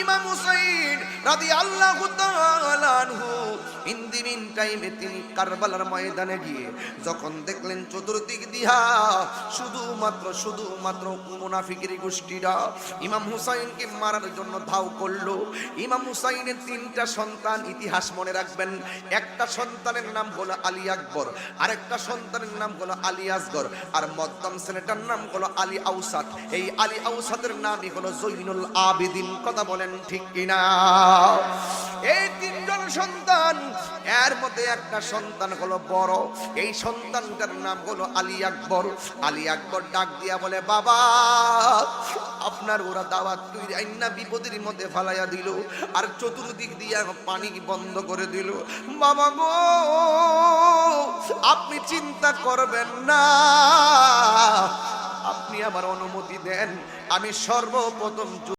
ইমাম হুসাইন রাদিয়াল্লাহু তাআলা আনহু ইন দি মিন টাইমে তিনি কারবালার ময়দানে গিয়ে যখন দেখলেন চতুর্দিক দিয়া শুধুমাত্র মুনাফিকের গোষ্ঠীরা ইমাম হুসাইনকে মারার জন্য ধাও করলো। ইমাম হুসাইনের তিনটা সন্তান, ইতিহাস মনে রাখবেন। একটা সন্তানের নাম হলো আলী আকবর, আরেকটা সন্তানের নাম হলো আলী আসগর, আর মধ্যম ছেলেটার নাম হলো আলী আউসাত। এই আলী আউসাতের নামই হলো জৈনুল আবেদিন। কথা বলেন ঠিক কিনা? এই তিনজন সন্তান, এর মধ্যে একটা সন্তান হলো বড়, এই সন্তানটার নাম হলো আলী আকবর। আলী আকবর ডাক দিয়া বলে, বাবা আপনার ওরা দাওয়াত কইরা আইনা বিপদের মধ্যে ফালাইয়া দিল, আর চতুর্দিক দিয়া পানি বন্ধ করে দিল। বাবা গো, আপনি চিন্তা করবেন না, আপনি আমার অনুমতি দেন, আমি সর্বপ্রথম